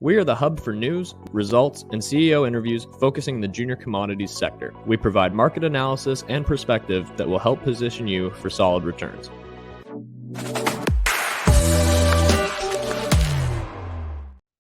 We are the hub for news, results, and CEO interviews focusing the junior commodities sector. We provide market analysis and perspective that will help position you for solid returns.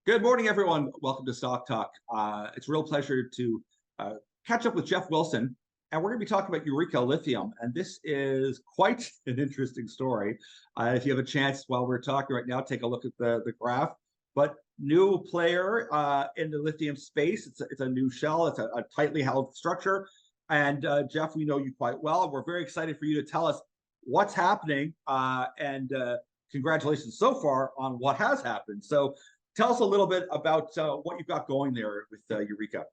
Good morning, everyone. Welcome to Stock Talk. It's a real pleasure to catch up with Jeff Wilson, and we're going to be talking about Eureka Lithium. And this is quite an interesting story. If you have a chance while we're talking right now, take a look at the graph. But new player in the lithium space. It's a new shell. It's a tightly held structure. And Jeff, we know you quite well. We're very excited for you to tell us what's happening. And congratulations so far on what has happened. So tell us a little bit about what you've got going there with Eureka.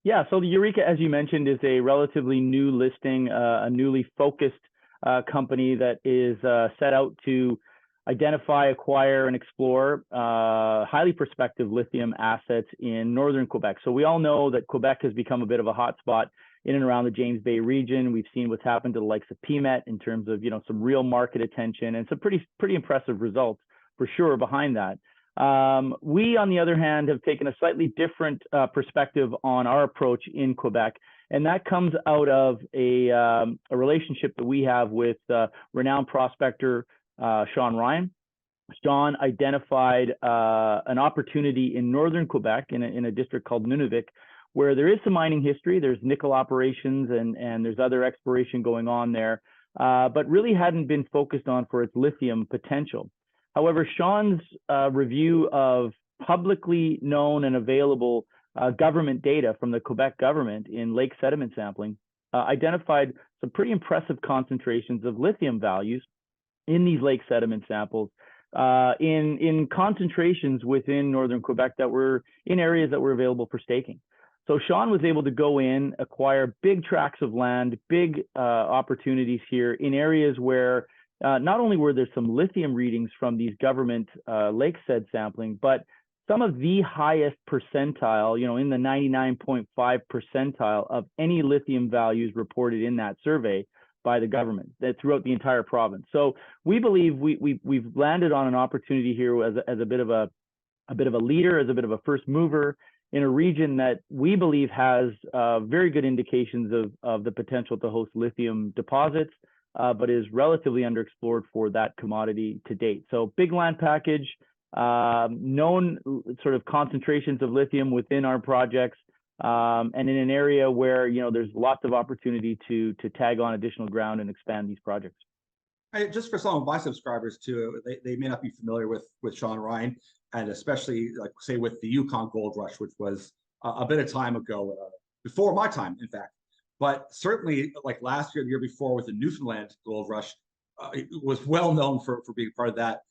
Yeah, so the Eureka, as you mentioned, is a relatively new listing, a newly focused company that is set out to identify, acquire, and explore highly prospective lithium assets in northern Quebec. So we all know that Quebec has become a bit of a hotspot in and around the James Bay region. We've seen what's happened to the likes of PMET in terms of some real market attention and some pretty impressive results for sure behind that. We, on the other hand, have taken a slightly different perspective on our approach in Quebec, and that comes out of a relationship that we have with renowned prospector Shawn Ryan. Shawn identified an opportunity in northern Quebec in a district called Nunavik, where there is some mining history. There's nickel operations and there's other exploration going on there, but really hadn't been focused on for its lithium potential. However, Shawn's review of publicly known and available government data from the Quebec government in lake sediment sampling identified some pretty impressive concentrations of lithium values in these lake sediment samples in concentrations within northern Quebec that were in areas that were available for staking. So Shawn was able to go in, acquire big tracts of land, big opportunities here in areas where not only were there some lithium readings from these government lake sed sampling, but some of the highest percentile, in the 99.5 percentile of any lithium values reported in that survey by the government throughout the entire province. So we believe we've landed on an opportunity here as a bit of a leader, as a bit of a first mover in a region that we believe has very good indications of the potential to host lithium deposits, but is relatively underexplored for that commodity to date. So big land package, known sort of concentrations of lithium within our projects, and in an area where there's lots of opportunity to tag on additional ground and expand these projects. Just for some of my subscribers too, they may not be familiar with Shawn Ryan, and especially like say with the Yukon Gold Rush, which was a bit of time ago, before my time, in fact. But certainly, like last year, the year before, with the Newfoundland Gold Rush, it was well known for being part of that.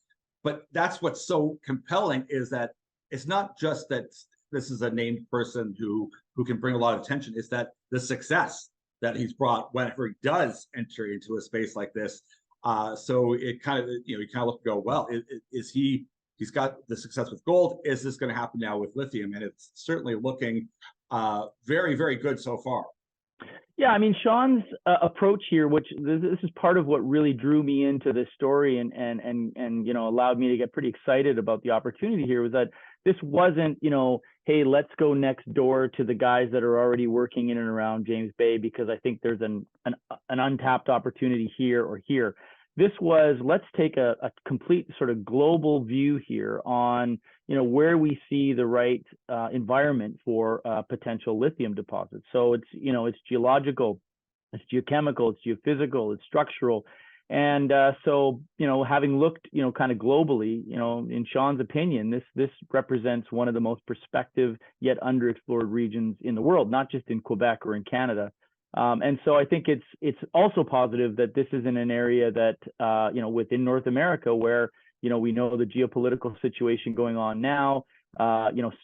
But that's what's so compelling is that it's not just that this is a named person who can bring a lot of attention. It's that the success that he's brought whenever he does enter into a space like this. So it kind of you kind of look and go, well, he's got the success with gold. Is this going to happen now with lithium? And it's certainly looking very, very good so far. Yeah, I mean, Shawn's approach here, which this is part of what really drew me into this story and allowed me to get pretty excited about the opportunity here, was that this wasn't, hey, let's go next door to the guys that are already working in and around James Bay because I think there's an untapped opportunity here or here. This was, let's take a complete sort of global view here on, where we see the right environment for potential lithium deposits. So it's geological, it's geochemical, it's geophysical, it's structural. And so, having looked, kind of globally, in Shawn's opinion, this represents one of the most prospective yet underexplored regions in the world, not just in Quebec or in Canada. And so I think it's also positive that this is in an area that, within North America where, we know the geopolitical situation going on now,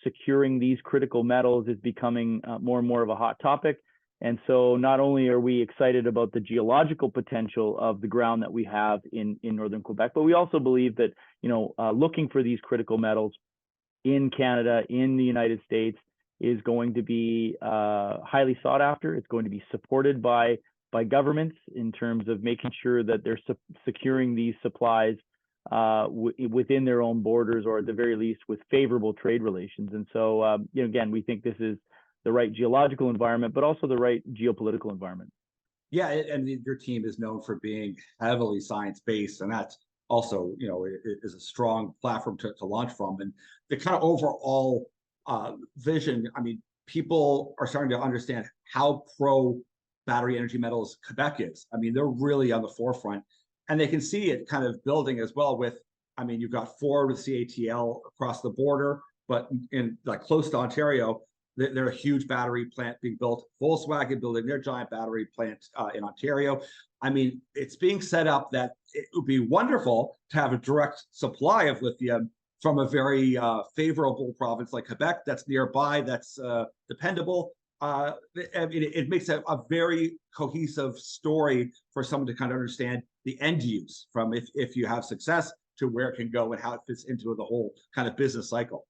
securing these critical metals is becoming more and more of a hot topic. And so not only are we excited about the geological potential of the ground that we have in northern Quebec, but we also believe that, looking for these critical metals in Canada, in the United States, is going to be highly sought after. It's going to be supported by governments in terms of making sure that they're securing these supplies within their own borders, or at the very least with favorable trade relations. And so, again, we think this is the right geological environment, but also the right geopolitical environment. Yeah, and your team is known for being heavily science-based, and that's also, is a strong platform to launch from. And the kind of overall vision, I mean, people are starting to understand how pro battery energy metals Quebec is. I mean, they're really on the forefront, and they can see it kind of building as well with, I mean, you've got Ford with CATL across the border, but in like close to Ontario, they're a huge battery plant being built. Volkswagen building their giant battery plant in Ontario. I mean, it's being set up that it would be wonderful to have a direct supply of lithium from a very favorable province like Quebec that's nearby, that's dependable. I mean, it makes a very cohesive story for someone to kind of understand the end use, from if you have success to where it can go and how it fits into the whole kind of business cycle.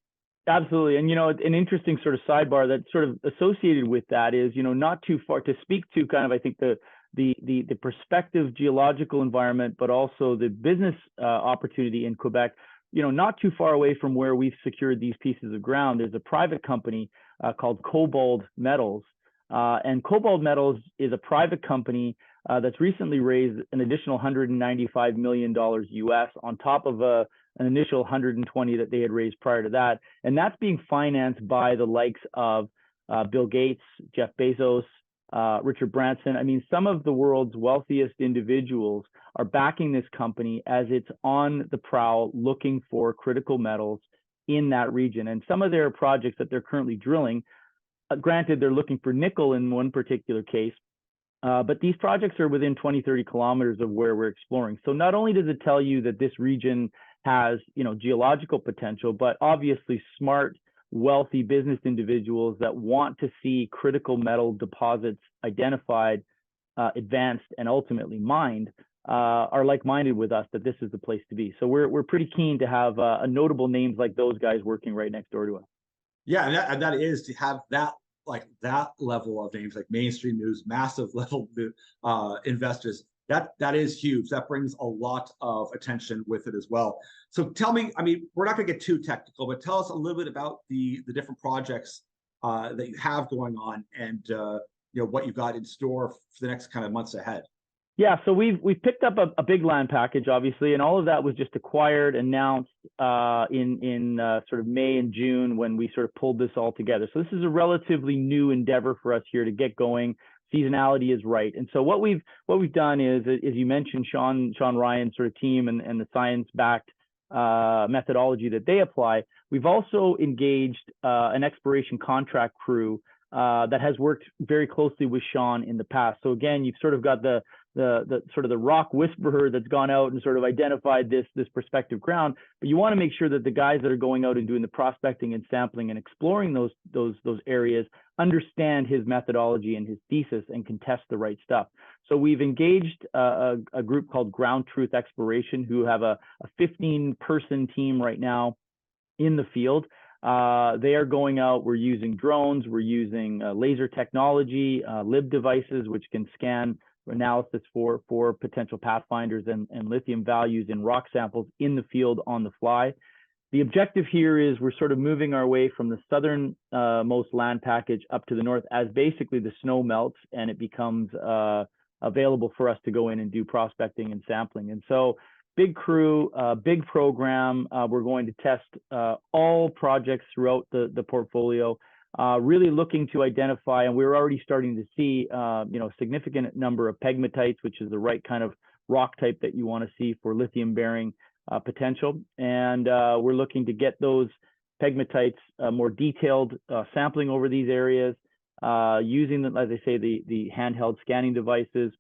Absolutely. And, an interesting sort of sidebar that's sort of associated with that is, not too far to speak to kind of, I think, the prospective geological environment, but also the business opportunity in Quebec, not too far away from where we've secured these pieces of ground. There's a private company called Cobalt Metals. And Cobalt Metals is a private company that's recently raised an additional $195 million US on top of an initial 120 that they had raised prior to that. And that's being financed by the likes of Bill Gates, Jeff Bezos, Richard Branson. I mean, some of the world's wealthiest individuals are backing this company as it's on the prowl looking for critical metals in that region. And some of their projects that they're currently drilling, granted, they're looking for nickel in one particular case, but these projects are within 20, 30 kilometers of where we're exploring. So not only does it tell you that this region has, geological potential, but obviously smart, wealthy business individuals that want to see critical metal deposits identified, advanced, and ultimately mined are like-minded with us that this is the place to be. So we're pretty keen to have notable names like those guys working right next door to us. Yeah, and that is to have that level of names, like mainstream news, massive level investors. That is huge. That brings a lot of attention with it as well. So tell me, I mean, we're not going to get too technical, but tell us a little bit about the different projects that you have going on, and what you've got in store for the next kind of months ahead. Yeah, so we've picked up a big land package, obviously, and all of that was just acquired, announced in sort of May and June when we sort of pulled this all together. So this is a relatively new endeavor for us here to get going. Seasonality is right, and so what we've done is, as you mentioned, Shawn Ryan sort of team and the science-backed methodology that they apply. We've also engaged an exploration contract crew that has worked very closely with Shawn in the past. So again, you've sort of got the sort of the rock whisperer that's gone out and sort of identified this prospective ground, but you want to make sure that the guys that are going out and doing the prospecting and sampling and exploring those areas understand his methodology and his thesis and can test the right stuff. So we've engaged a group called Ground Truth Exploration, who have a 15-person team right now in the field. They are going out. We're using drones. We're using laser technology, LIB devices, which can scan analysis for potential pathfinders and lithium values in rock samples in the field on the fly. The objective here is we're sort of moving our way from the southern most land package up to the north as basically the snow melts and it becomes available for us to go in and do prospecting and sampling. And so big crew, big program. We're going to test all projects throughout the portfolio. Really looking to identify, and we're already starting to see, a significant number of pegmatites, which is the right kind of rock type that you want to see for lithium-bearing potential. And we're looking to get those pegmatites more detailed sampling over these areas, using, as I say, the handheld scanning devices,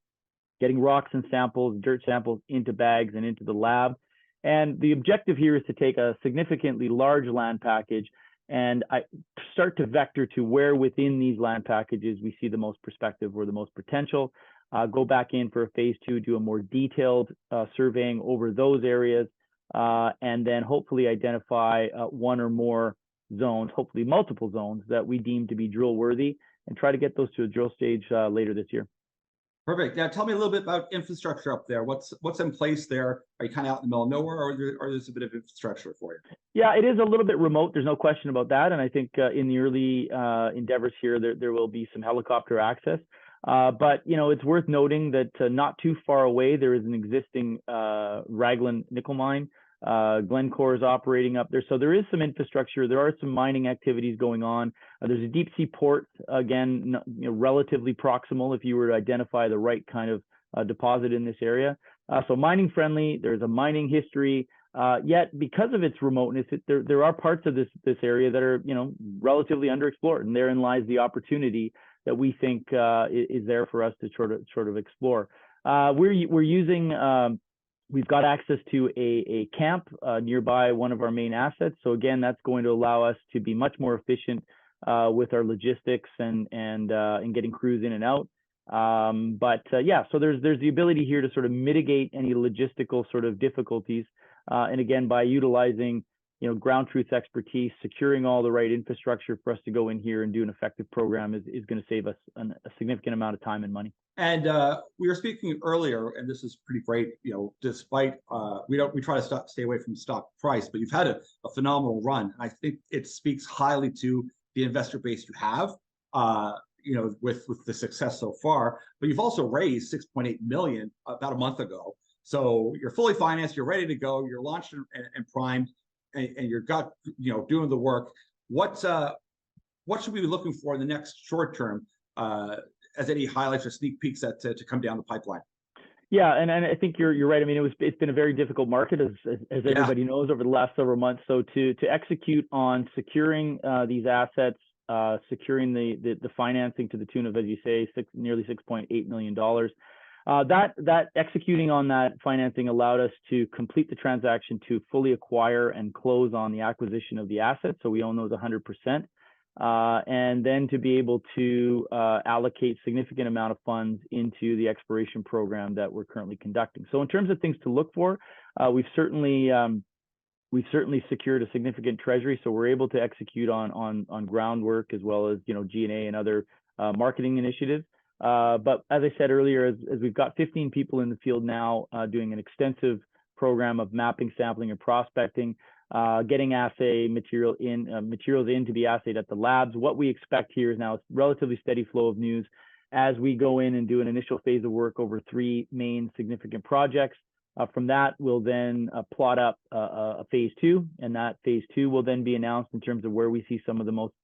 getting rocks and samples, dirt samples into bags and into the lab. And the objective here is to take a significantly large land package and I start to vector to where within these land packages we see the most prospective or the most potential, go back in for a phase 2, do a more detailed surveying over those areas, and then hopefully identify one or more zones, hopefully multiple zones that we deem to be drill worthy, and try to get those to a drill stage later this year. Perfect. Now, tell me a little bit about infrastructure up there. What's in place there? Are you kind of out in the middle of nowhere, or there's a bit of infrastructure for you? Yeah, it is a little bit remote. There's no question about that. And I think in the early endeavors here, there will be some helicopter access. But, it's worth noting that not too far away, there is an existing Raglan nickel mine. Glencore is operating up there. So there is some infrastructure. There are some mining activities going on. There's a deep sea port, again, relatively proximal if you were to identify the right kind of deposit in this area. So mining friendly, there's a mining history. Yet because of its remoteness, there are parts of this area that are, relatively underexplored, and therein lies the opportunity that we think is there for us to sort of explore. We're using we've got access to a camp nearby one of our main assets. So again, that's going to allow us to be much more efficient with our logistics and getting crews in and out. Yeah, so there's the ability here to sort of mitigate any logistical sort of difficulties. And again, by utilizing ground truth expertise, securing all the right infrastructure for us to go in here and do an effective program is going to save us a significant amount of time and money. And we were speaking earlier, and this is pretty great. Despite we try to stay away from stock price, but you've had a phenomenal run, and I think it speaks highly to the investor base you have. With the success so far, but you've also raised 6.8 million about a month ago. So you're fully financed, you're ready to go, you're launched and primed, and you're doing the work. What should we be looking for in the next short term as any highlights or sneak peeks to come down the pipeline? Yeah, and I think you're right. I mean, it's been a very difficult market as everybody knows over the last several months. So to execute on securing these assets, securing the financing to the tune of, as you say, nearly $6.8 million. That executing on that financing allowed us to complete the transaction to fully acquire and close on the acquisition of the assets. So we own those 100%. And then to be able to allocate significant amount of funds into the exploration program that we're currently conducting. So in terms of things to look for, we've certainly secured a significant treasury, so we're able to execute on groundwork as well as G&A and other marketing initiatives. But as I said earlier, as we've got 15 people in the field now doing an extensive program of mapping, sampling, and prospecting, getting assay materials in to be assayed at the labs. What we expect here is now a relatively steady flow of news as we go in and do an initial phase of work over 3 main significant projects. From that, we'll then plot up a phase 2, and that phase 2 will then be announced in terms of where we see some of the most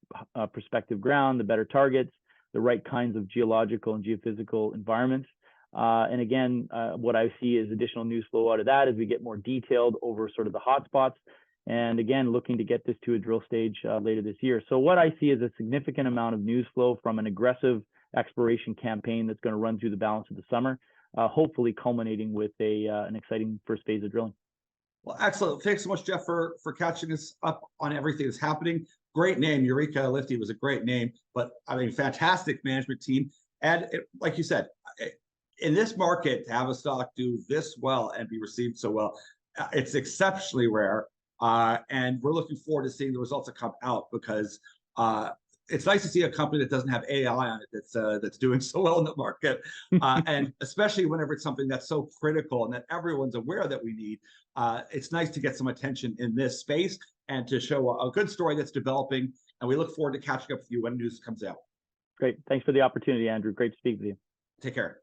prospective ground, the better targets, the right kinds of geological and geophysical environments. And again, what I see is additional news flow out of that as we get more detailed over sort of the hotspots. And again, looking to get this to a drill stage later this year. So what I see is a significant amount of news flow from an aggressive exploration campaign that's going to run through the balance of the summer. Hopefully culminating with an exciting first phase of drilling. Well, excellent. Thanks so much, Jeff, for catching us up on everything that's happening. Great name. Eureka Lithium was a great name, but I mean, fantastic management team. And like you said, in this market, to have a stock do this well and be received so well, it's exceptionally rare. And we're looking forward to seeing the results that come out, because it's nice to see a company that doesn't have AI on it that's doing so well in the market, and especially whenever it's something that's so critical and that everyone's aware that we need. It's nice to get some attention in this space and to show a good story that's developing. And we look forward to catching up with you when news comes out. Great. Thanks for the opportunity, Andrew. Great to speak with you. Take care.